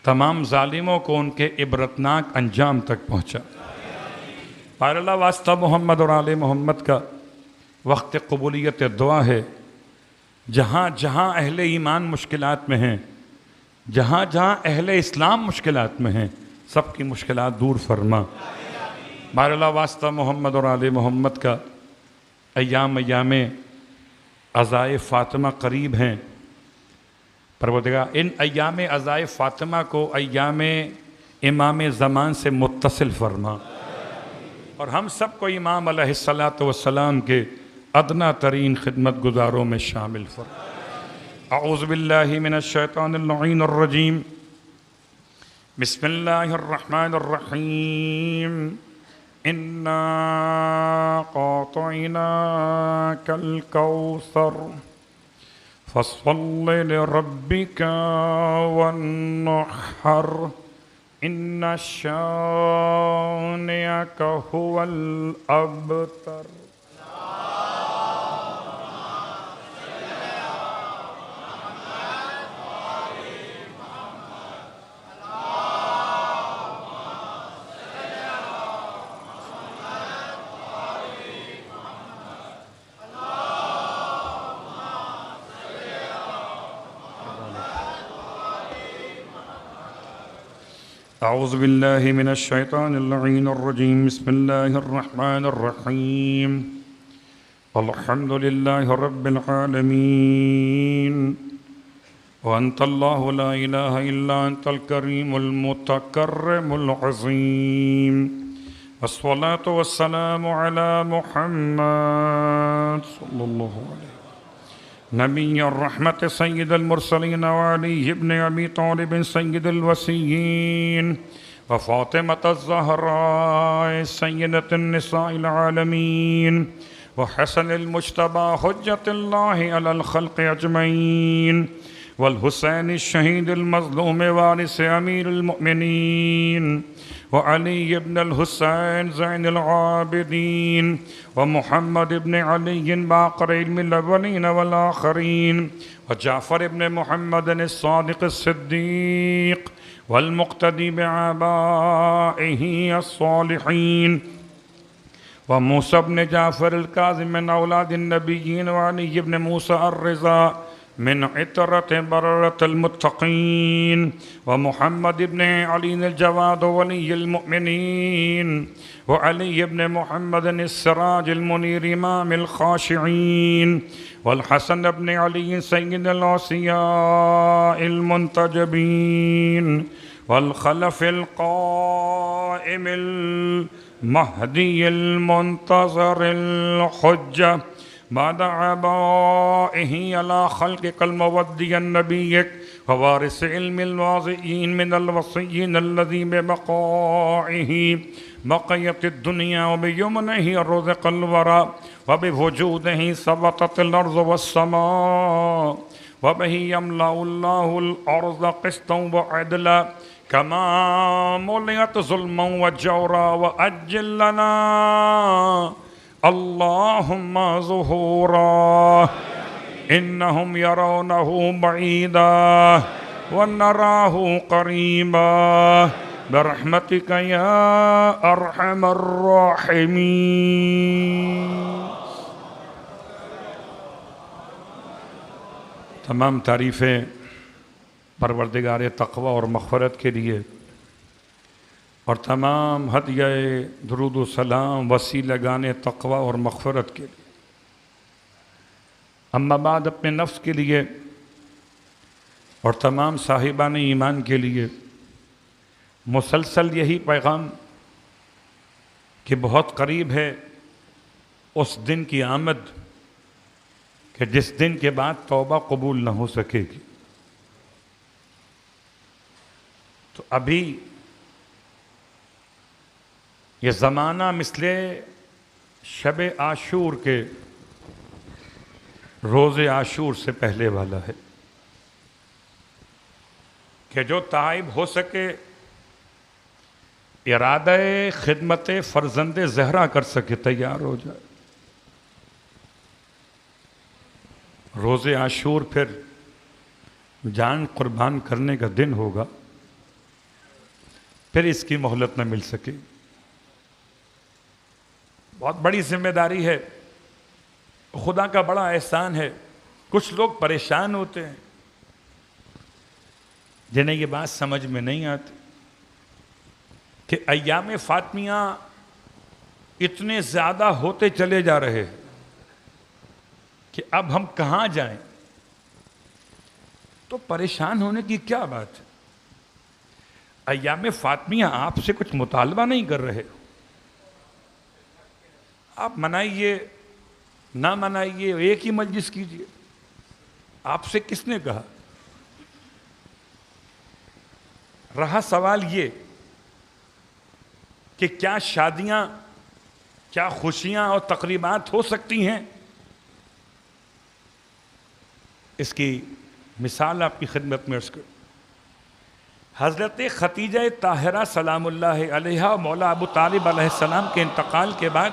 تمام ظالموں کو ان کے عبرتناک انجام تک پہنچا. پار اللہ واسطہ محمد اور آل محمد کا وقت قبولیت دعا ہے. جہاں جہاں اہل ایمان مشکلات میں ہیں، جہاں جہاں اہل اسلام مشکلات میں ہیں، سب کی مشکلات دور فرما. بار اللہ واسطہ محمد اور آل محمد کا ایام عزائے فاطمہ قریب ہیں. پروردگار ان ایام عزائے فاطمہ کو ایام امام زمان سے متصل فرما، اور ہم سب کو امام علیہ الصلاۃ والسلام کے ادنا ترین خدمت گزاروں میں شامل فرما. اعوذ باللہ من الشیطان اللعین الرجیم. بسم اللہ الرحمن الرحیم. انا قاطعناک الکوثر فصل لربک وانحر ان شانئک هو الابتر. اعوذ باللہ من الشیطان اللعین الرجیم. بسم اللہ الرحمن الرحیم. الحمد للہ رب العالمین. وانت اللہ لا الہ الا انت الکریم المتکرم العظیم. والصلاة والسلام علی محمد صلی اللہ علیہ وسلم نبی الرحمت سید المرسلین وعلی ابن ابی طالب سید الوسیین وفاطمة الزہراء سیدۃ النساء العالمین وحسن المجتبی حجۃ اللہ علی الخلق اجمعین والحسين الشهيد المظلوم وارث أمير المؤمنين وعلي بن الحسين زين العابدين ومحمد بن علي باقر علم الأولين والآخرين وجعفر بن محمد الصادق الصديق والمقتدي بآبائه الصالحين وموسى بن جعفر الكاظم من أولاد النبيين وعلي بن موسى الرضا من عطرة بررة المتقين ومحمد بن علي الجواد ولي المؤمنين وعلي بن محمد السراج المنير إمام الخاشعين والحسن بن علي سيد الأوصياء المنتجبين والخلف القائم المهدي المنتظر الحجة بعد عبائه على خلقك المودي النبيك ووارث علم الواضعين من الوصيين الذي ببقائه بقيت الدنيا وبيمنه رزق الورى وبوجوده ثبتت الأرض والسماء وبه يملأ الله الأرض قسطا وعدلا كما ملئت ظلما وجورا وأجل لنا اللهم ظهورا إنهم يرونه بعيدا ونراه قريبا برحمتك يا أرحم الراحمين. تمام تعریفیں پروردگار تقوی اور مغفرت کے لیے اور تمام ہدیہ درود و سلام وسیلہ گانے تقوی اور مغفرت کے لیے. اما بعد اپنے نفس کے لیے اور تمام صاحبان ایمان کے لیے مسلسل یہی پیغام کہ بہت قریب ہے اس دن کی آمد کہ جس دن کے بعد توبہ قبول نہ ہو سکے گی. تو ابھی یہ زمانہ مثل شب عاشور کے روز عاشور سے پہلے والا ہے کہ جو تائب ہو سکے ارادہ خدمت فرزند زہرا کر سکے تیار ہو جائے. روز عاشور پھر جان قربان کرنے کا دن ہوگا، پھر اس کی مہلت نہ مل سکے. بہت بڑی ذمہ داری ہے، خدا کا بڑا احسان ہے. کچھ لوگ پریشان ہوتے ہیں جنہیں یہ بات سمجھ میں نہیں آتی کہ ایام فاطمیہ اتنے زیادہ ہوتے چلے جا رہے ہیں کہ اب ہم کہاں جائیں. تو پریشان ہونے کی کیا بات ہے؟ ایام فاطمیہ آپ سے کچھ مطالبہ نہیں کر رہے. آپ منائیے نہ منائیے ایک ہی مجلس کیجیے. آپ سے کس نے کہا؟ رہا سوال یہ کہ کیا شادیاں، کیا خوشیاں اور تقریبات ہو سکتی ہیں؟ اس کی مثال آپ کی خدمت میں عرض کروں. حضرت خدیجہ طاہرہ سلام اللہ علیہا اور مولا ابو طالب علیہ السلام کے انتقال کے بعد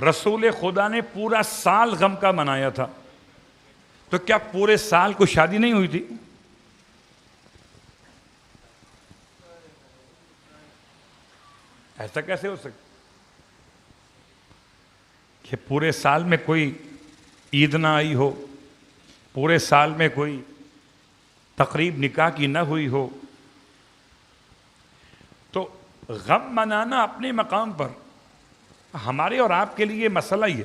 رسول خدا نے پورا سال غم کا منایا تھا. تو کیا پورے سال کو شادی نہیں ہوئی تھی؟ ایسا کیسے ہو سکتا کہ پورے سال میں کوئی عید نہ آئی ہو، پورے سال میں کوئی تقریب نکاح کی نہ ہوئی ہو؟ تو غم منانا اپنے مقام پر ہمارے اور آپ کے لیے مسئلہ یہ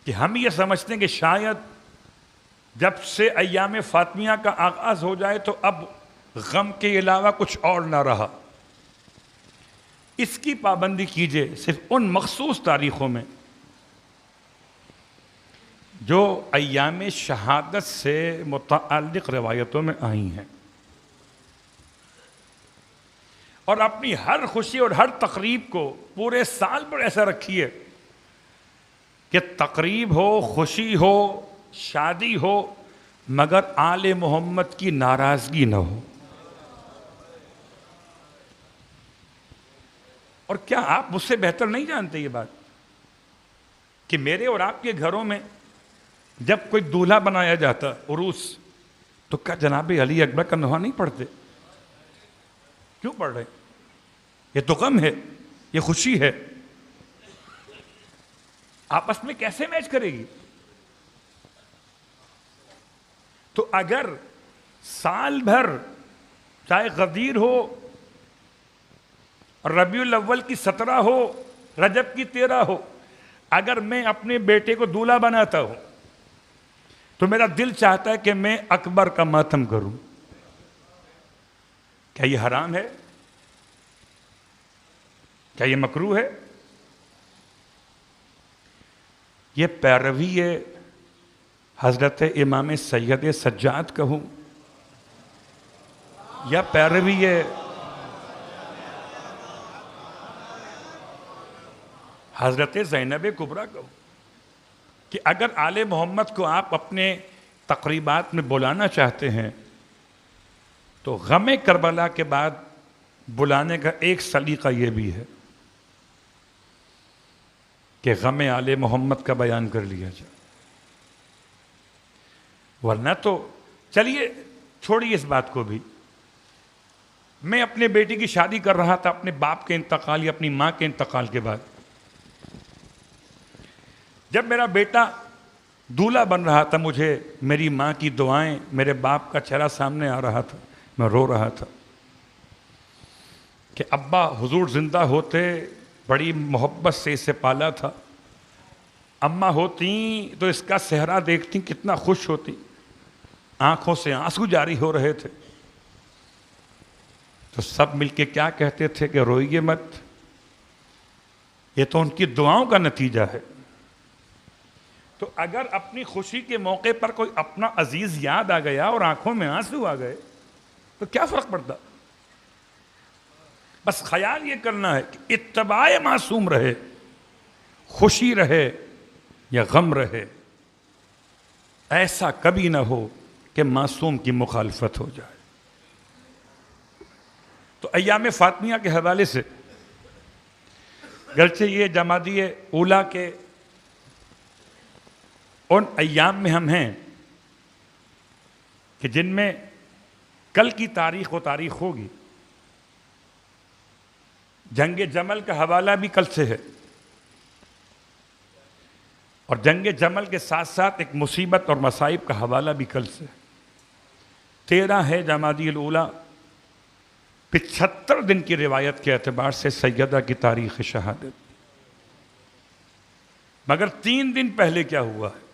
کہ ہم یہ سمجھتے ہیں کہ شاید جب سے ایام فاطمیہ کا آغاز ہو جائے تو اب غم کے علاوہ کچھ اور نہ رہا. اس کی پابندی کیجئے صرف ان مخصوص تاریخوں میں جو ایام شہادت سے متعلق روایتوں میں آئی ہیں، اور اپنی ہر خوشی اور ہر تقریب کو پورے سال پر ایسا رکھیے کہ تقریب ہو، خوشی ہو، شادی ہو، مگر آل محمد کی ناراضگی نہ ہو۔ اور کیا آپ مجھ سے بہتر نہیں جانتے یہ بات کہ میرے اور آپ کے گھروں میں جب کوئی دولہا بنایا جاتا عروس، تو کیا جناب علی اکبر کا نوحہ نہیں پڑھتے؟ کیوں پڑھ رہے؟ یہ تو غم ہے، یہ خوشی ہے، آپس میں کیسے میچ کرے گی؟ تو اگر سال بھر چاہے غدیر ہو، ربیع الاول کی 17 ہو، رجب کی 13 ہو، اگر میں اپنے بیٹے کو دولہا بناتا ہوں تو میرا دل چاہتا ہے کہ میں اکبر کا ماتم کروں۔ کیا یہ حرام ہے؟ کیا یہ مکروہ ہے؟ یہ پیروی ہے حضرت امام سید سجاد کہوں یا پیروی ہے حضرت زینب کبریٰ کہوں، کہ اگر آل محمد کو آپ اپنے تقریبات میں بلانا چاہتے ہیں تو غم کربلا کے بعد بلانے کا ایک سلیقہ یہ بھی ہے کہ غم آل محمد کا بیان کر لیا جائے، ورنہ تو چلیے چھوڑیے اس بات کو بھی۔ میں اپنے بیٹی کی شادی کر رہا تھا اپنے باپ کے انتقال یا اپنی ماں کے انتقال کے بعد، جب میرا بیٹا دولہا بن رہا تھا، مجھے میری ماں کی دعائیں، میرے باپ کا چہرہ سامنے آ رہا تھا، میں رو رہا تھا کہ ابا حضور زندہ ہوتے بڑی محبت سے اسے پالا تھا، اماں ہوتی تو اس کا صحرا دیکھتی کتنا خوش ہوتی، آنکھوں سے آنسو جاری ہو رہے تھے، تو سب مل کے کیا کہتے تھے کہ روئیے مت، یہ تو ان کی دعاؤں کا نتیجہ ہے۔ تو اگر اپنی خوشی کے موقع پر کوئی اپنا عزیز یاد آ گیا اور آنکھوں میں آنسو آ گئے تو کیا فرق پڑتا؟ بس خیال یہ کرنا ہے کہ اتباع معصوم رہے، خوشی رہے یا غم رہے، ایسا کبھی نہ ہو کہ معصوم کی مخالفت ہو جائے۔ تو ایام فاطمیہ کے حوالے سے گرچہ یہ جمادی اولیٰ کے ان ایام میں ہم ہیں کہ جن میں کل کی تاریخ و تاریخ ہوگی، جنگ جمل کا حوالہ بھی کل سے ہے، اور جنگ جمل کے ساتھ ساتھ ایک مصیبت اور مصائب کا حوالہ بھی کل سے ہے۔ 13 ہے جمادی الاولیٰ، 75 دن کی روایت کے اعتبار سے سیدہ کی تاریخ شہادت، مگر 3 دن پہلے کیا ہوا ہے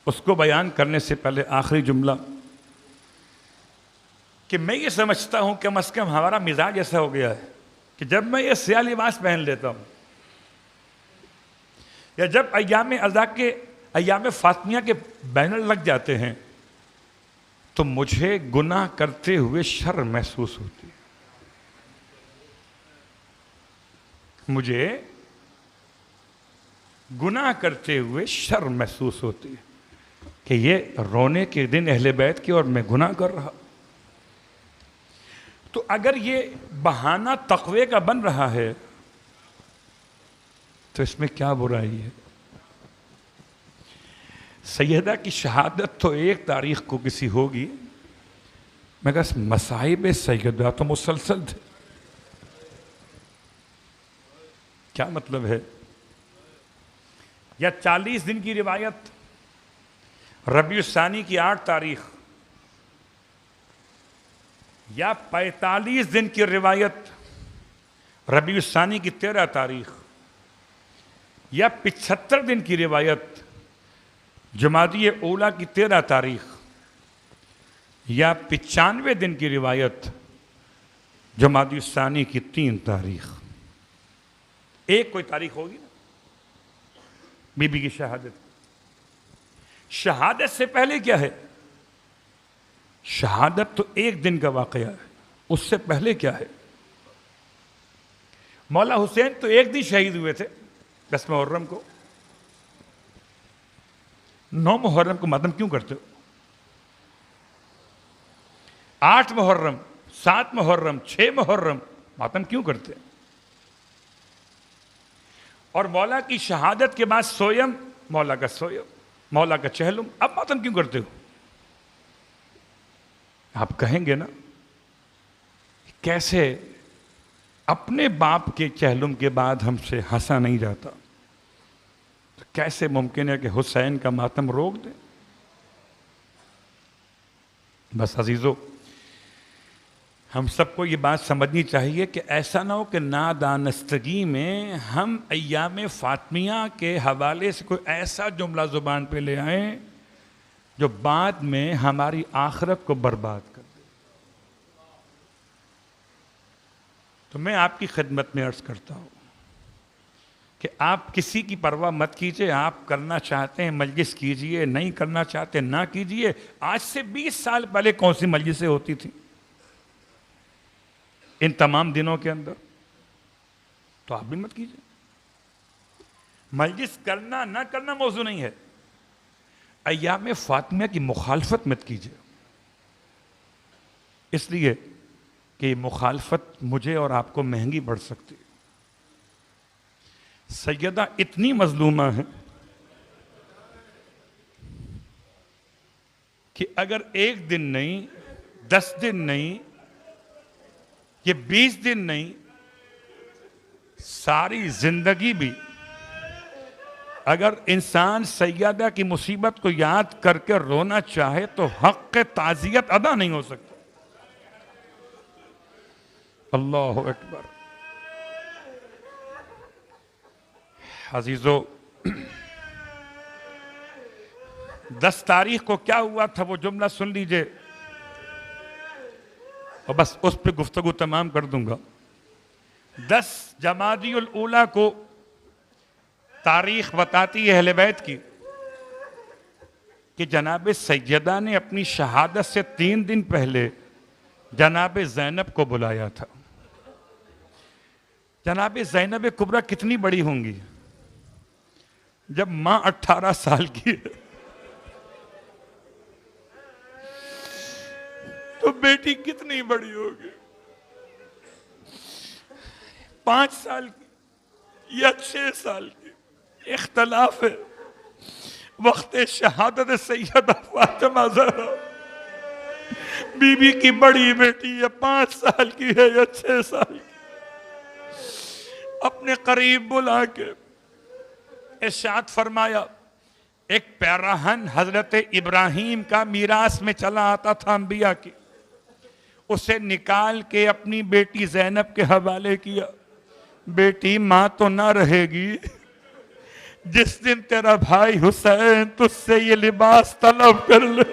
اس کو بیان کرنے سے پہلے آخری جملہ کہ میں یہ سمجھتا ہوں کہ کم از کم ہمارا مزاج ایسا ہو گیا ہے کہ جب میں یہ سیاہ لباس پہن لیتا ہوں یا جب ایام عزا کے ایام فاطمیہ کے بینر لگ جاتے ہیں تو مجھے گناہ کرتے ہوئے شرم محسوس ہوتی ہے، مجھے گناہ کرتے ہوئے شرم محسوس ہوتی ہے کہ یہ رونے کے دن اہل بیت کے اور میں گناہ کر رہا۔ تو اگر یہ بہانہ تقوی کا بن رہا ہے تو اس میں کیا برائی ہے؟ سیدہ کی شہادت تو 1 تاریخ کو کسی ہوگی، مگر مصائب سیدہ تو مسلسل تھے۔ کیا مطلب ہے؟ یا 40 دن کی روایت ربیع الثانی کی 8 تاریخ، یا 45 دن کی روایت ربیع الثانی کی 13 تاریخ، یا 75 دن کی روایت جمادی اولیٰ کی 13 تاریخ، یا 95 دن کی روایت جمادی الثانی کی 3 تاریخ۔ ایک کوئی تاریخ ہوگی نا بی بی کی شہادت۔ شہادت سے پہلے کیا ہے؟ شہادت تو 1 دن کا واقعہ ہے، اس سے پہلے کیا ہے؟ مولا حسین تو ایک دن شہید ہوئے تھے 10 محرم کو. 9 محرم کو ماتم کیوں کرتے ہو؟ 8 محرم 7 محرم 6 محرم ماتم کیوں کرتے ہیں؟ اور مولا کی شہادت کے بعد سویم، مولا کا سویم، مولا کا چہلم، اب ماتم کیوں کرتے ہو؟ آپ کہیں گے نا کیسے اپنے باپ کے چہلم کے بعد ہم سے ہنسا نہیں جاتا، تو کیسے ممکن ہے کہ حسین کا ماتم روک دیں؟ بس عزیزو، ہم سب کو یہ بات سمجھنی چاہیے کہ ایسا نہ ہو کہ نادانستگی میں ہم ایام فاطمیہ کے حوالے سے کوئی ایسا جملہ زبان پہ لے آئیں جو بعد میں ہماری آخرت کو برباد کر دے. تو میں آپ کی خدمت میں عرض کرتا ہوں کہ آپ کسی کی پرواہ مت کیجئے. آپ کرنا چاہتے ہیں مجلس کیجئے، نہیں کرنا چاہتے نہ کیجئے. آج سے 20 سال پہلے کون سی مجلسیں ہوتی تھیں ان تمام دنوں کے اندر؟ تو آپ بھی مت کیجئے. مجلس کرنا نہ کرنا موضوع نہیں ہے. ایام فاطمیہ کی مخالفت مت کیجئے، اس لیے کہ یہ مخالفت مجھے اور آپ کو مہنگی پڑ سکتی ہے. سیدہ اتنی مظلومہ ہیں کہ اگر 1 دن نہیں، 10 دن نہیں، یہ 20 دن نہیں، ساری زندگی بھی اگر انسان سیدہ کی مصیبت کو یاد کر کے رونا چاہے تو حق تعزیت ادا نہیں ہو سکتا. اللہ اکبر. عزیزو، 10 تاریخ کو کیا ہوا تھا وہ جملہ سن لیجئے اور بس اس پہ گفتگو تمام کر دوں گا. 10 جمادی الاولیٰ کو تاریخ بتاتی ہے اہل بیت کی کہ جناب سیدہ نے اپنی شہادت سے 3 دن پہلے جناب زینب کو بلایا تھا. جناب زینب کبریٰ کتنی بڑی ہوں گی؟ جب ماں 18 سال کی ہے تو بیٹی کتنی بڑی ہوگی؟ 5 سال کی یا 6 سال کی؟ اختلاف ہے. وقت شہادت سیدہ فاطمہ زہرا بی بی کی بڑی بیٹی یا 5 سال کی ہے یا 6 سال کی. اپنے قریب بلا کے ارشاد فرمایا، ایک پیراہن حضرت ابراہیم کا میراث میں چلا آتا تھا انبیاء کی، اسے نکال کے اپنی بیٹی زینب کے حوالے کیا. بیٹی ماں تو نہ رہے گی، جس دن تیرا بھائی حسین تجھ سے یہ لباس طلب کر لے،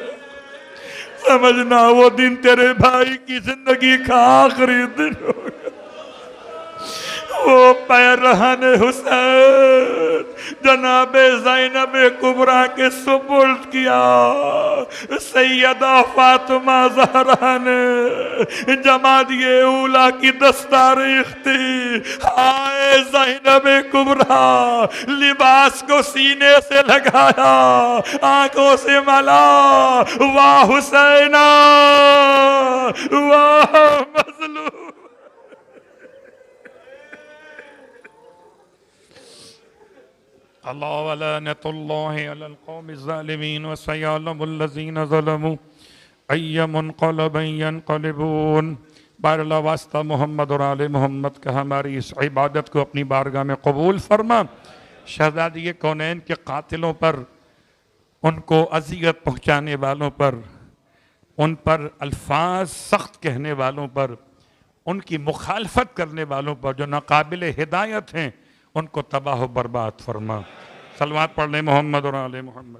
سمجھنا وہ دن تیرے بھائی کی زندگی کا آخری دن ہوگا. وہ پیرہن حسین جناب زینب کبریٰ کے سپرد کیا. سیدہ فاطمہ زہرا نے جمادی اولیٰ کی 10 تاریخ تھی. ہائے زینب کبریٰ، لباس کو سینے سے لگایا، آنکھوں سے ملا، واہ حسینہ واہ مظلوم. اللہ ولعنت اللہ علی القوم الظالمین وسیعلم الذین ظلموا ای منقلب ینقلبون. بار اللہ واسطہ محمد اور آل محمد کا ہماری اس عبادت کو اپنی بارگاہ میں قبول فرما. شہزادی کونین کے قاتلوں پر، ان کو اذیت پہنچانے والوں پر، ان پر الفاظ سخت کہنے والوں پر، ان کی مخالفت کرنے والوں پر جو ناقابل ہدایت ہیں، ان کو تباہ و برباد فرما. صلوات پڑھ لیں محمد اور آل محمد.